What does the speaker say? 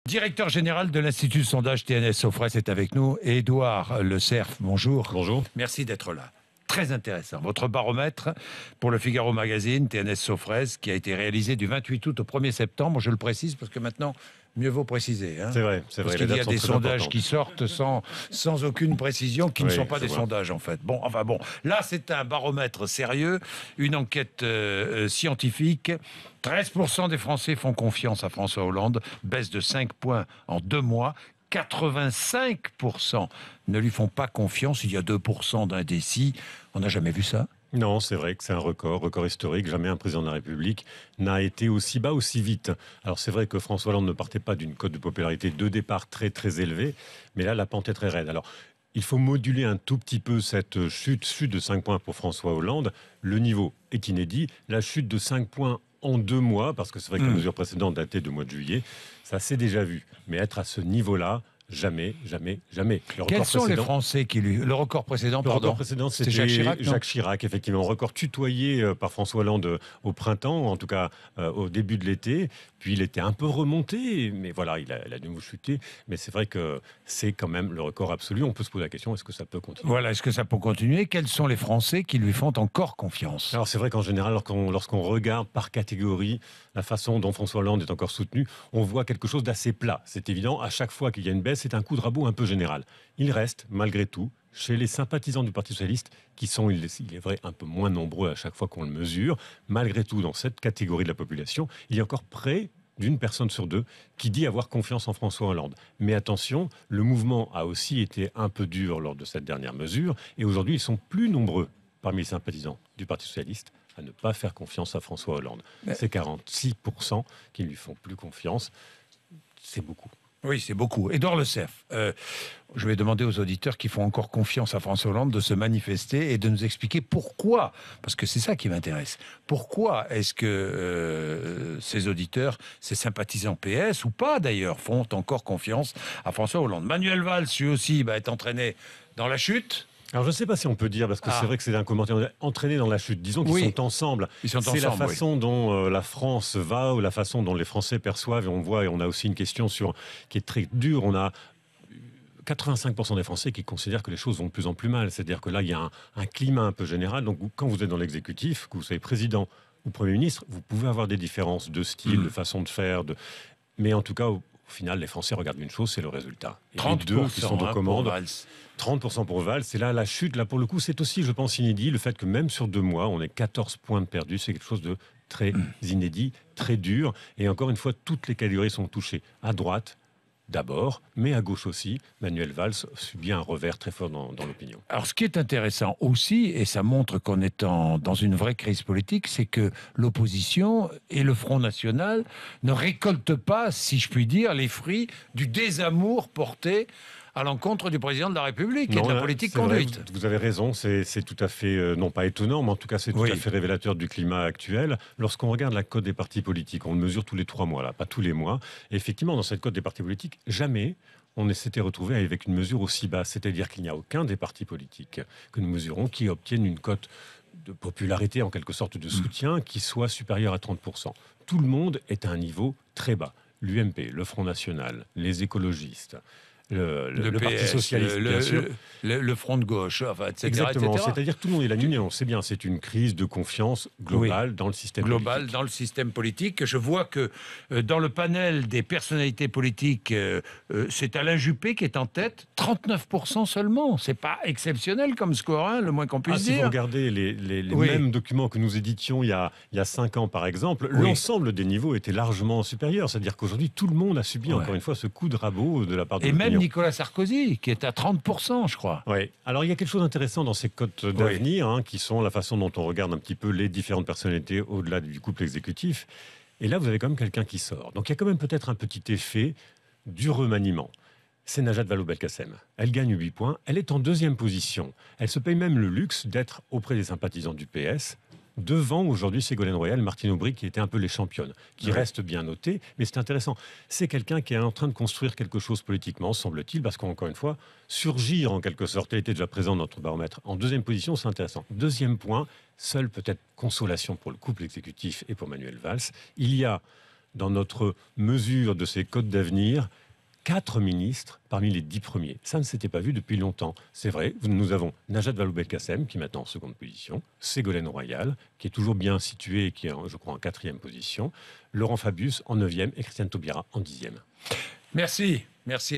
Directeur général de l'Institut de sondage TNS Sofres est avec nous. Et Édouard Le Cerf, bonjour. Bonjour. Merci d'être là. Très intéressant. Votre baromètre pour le Figaro Magazine, TNS Sofres, qui a été réalisé du 28 août au 1er septembre. Je le précise parce que maintenant, mieux vaut préciser. C'est vrai. Parce qu'il y a des sondages qui sortent sans aucune précision, qui ne sont pas des sondages en fait. Bon, là c'est un baromètre sérieux, une enquête scientifique. 13% des Français font confiance à François Hollande, baisse de 5 points en 2 mois. 85% ne lui font pas confiance, il y a 2% d'indécis. On n'a jamais vu ça. Non, c'est vrai que c'est un record historique. Jamais un président de la République n'a été aussi bas, aussi vite. Alors c'est vrai que François Hollande ne partait pas d'une cote de popularité de départ très très élevée, mais là la pente est très raide. Alors il faut moduler un tout petit peu cette chute de 5 points pour François Hollande. Le niveau est inédit. La chute de 5 points en 2 mois, parce que c'est vrai que la mesure précédente datait du mois de juillet, ça s'est déjà vu. Mais être à ce niveau-là, jamais. Quels sont les Français qui lui... Le record précédent, Le record précédent, c'était Jacques Chirac, effectivement. Record tutoyé par François Hollande au printemps, en tout cas au début de l'été. Puis il était un peu remonté, mais voilà, il a de nouveau chuté. Mais c'est vrai que c'est quand même le record absolu. On peut se poser la question, est-ce que ça peut continuer ? Voilà, est-ce que ça peut continuer ? Quels sont les Français qui lui font encore confiance ? Alors c'est vrai qu'en général, lorsqu'on regarde par catégorie la façon dont François Hollande est encore soutenu, on voit quelque chose d'assez plat. C'est évident, à chaque fois qu'il y a une baisse, c'est un coup de rabot un peu général. Il reste, malgré tout, chez les sympathisants du Parti socialiste, qui sont, il est vrai, un peu moins nombreux à chaque fois qu'on le mesure. Malgré tout, dans cette catégorie de la population, il y a encore près d'une personne sur deux qui dit avoir confiance en François Hollande. Mais attention, le mouvement a aussi été un peu dur lors de cette dernière mesure, et aujourd'hui, ils sont plus nombreux parmi les sympathisants du Parti socialiste à ne pas faire confiance à François Hollande. C'est 46% qui ne lui font plus confiance. C'est beaucoup. Oui, c'est beaucoup. Édouard Le Cerf, je vais demander aux auditeurs qui font encore confiance à François Hollande de se manifester et de nous expliquer pourquoi, parce que c'est ça qui m'intéresse. Pourquoi est-ce que ces auditeurs, ces sympathisants PS, ou pas d'ailleurs, font encore confiance à François Hollande ? Manuel Valls, lui aussi, va être entraîné dans la chute. Alors je ne sais pas si on peut dire, parce que c'est vrai que c'est un commentaire entraîné dans la chute. Disons qu'ils sont ensemble. C'est la façon dont la France va, ou la façon dont les Français perçoivent. Et on voit, et on a aussi une question qui est très dure. On a 85% des Français qui considèrent que les choses vont de plus en plus mal. C'est-à-dire que là, il y a un climat un peu général. Donc quand vous êtes dans l'exécutif, que vous soyez président ou Premier ministre, vous pouvez avoir des différences de style, de façon de faire. Mais en tout cas, au final, les Français regardent une chose, c'est le résultat. Et 30% qui sont aux commandes. Pour Valls. 30% pour Valls. C'est là la chute. Là, pour le coup, c'est aussi, je pense, inédit. Le fait que même sur 2 mois, on ait 14 points de perdus, c'est quelque chose de très inédit, très dur. Et encore une fois, toutes les catégories sont touchées. À droite, d'abord, mais à gauche aussi, Manuel Valls subit un revers très fort dans l'opinion. Alors, ce qui est intéressant aussi, et ça montre qu'on est dans une vraie crise politique, c'est que l'opposition et le Front National ne récoltent pas, si je puis dire, les fruits du désamour porté à l'encontre du président de la République et de la politique conduite. Vrai, vous avez raison, c'est tout à fait, non pas étonnant, mais en tout cas c'est tout à fait révélateur du climat actuel. Lorsqu'on regarde la cote des partis politiques, on le mesure tous les 3 mois, là, pas tous les mois. Et effectivement, dans cette cote des partis politiques, jamais on s'était retrouvé avec une mesure aussi basse. C'est-à-dire qu'il n'y a aucun des partis politiques que nous mesurons qui obtiennent une cote de popularité, en quelque sorte de soutien, qui soit supérieure à 30%. Tout le monde est à un niveau très bas. L'UMP, le Front National, les écologistes, le PS, Parti socialiste, bien sûr. Le front de gauche, enfin, etc. Exactement, etc. C'est-à-dire que tout le monde est là. On sait bien, c'est une crise de confiance globale dans le système politique. Dans le système politique. Je vois que dans le panel des personnalités politiques, c'est Alain Juppé qui est en tête, 39% seulement. C'est pas exceptionnel comme score, hein, le moins qu'on puisse dire. Si vous regardez les mêmes documents que nous éditions il y a 5 ans, par exemple, l'ensemble des niveaux était largement supérieur. C'est-à-dire qu'aujourd'hui, tout le monde a subi, encore une fois, ce coup de rabot de la part de l'opinion. Même Nicolas Sarkozy, qui est à 30%, je crois. Oui. Alors, il y a quelque chose d'intéressant dans ces cotes d'avenir, qui sont la façon dont on regarde un petit peu les différentes personnalités au-delà du couple exécutif. Et là, vous avez quand même quelqu'un qui sort. Donc, il y a quand même peut-être un petit effet du remaniement. C'est Najat Vallaud-Belkacem. Elle gagne 8 points. Elle est en 2e position. Elle se paye même le luxe d'être auprès des sympathisants du PS, devant aujourd'hui Ségolène Royal, Martine Aubry, qui étaient un peu les championnes, qui restent bien notées, mais c'est intéressant. C'est quelqu'un qui est en train de construire quelque chose politiquement, semble-t-il, parce qu'encore une fois, surgir en quelque sorte, elle était déjà présente dans notre baromètre. En 2e position, c'est intéressant. 2e point, seule peut-être consolation pour le couple exécutif et pour Manuel Valls, il y a dans notre mesure de ces codes d'avenir, 4 ministres parmi les 10 premiers. Ça ne s'était pas vu depuis longtemps. C'est vrai, nous avons Najat Vallaud-Belkacem, qui est maintenant en seconde position, Ségolène Royal, qui est toujours bien située et qui est, je crois, en 4e position, Laurent Fabius en 9e et Christiane Taubira en 10e. Merci. Merci.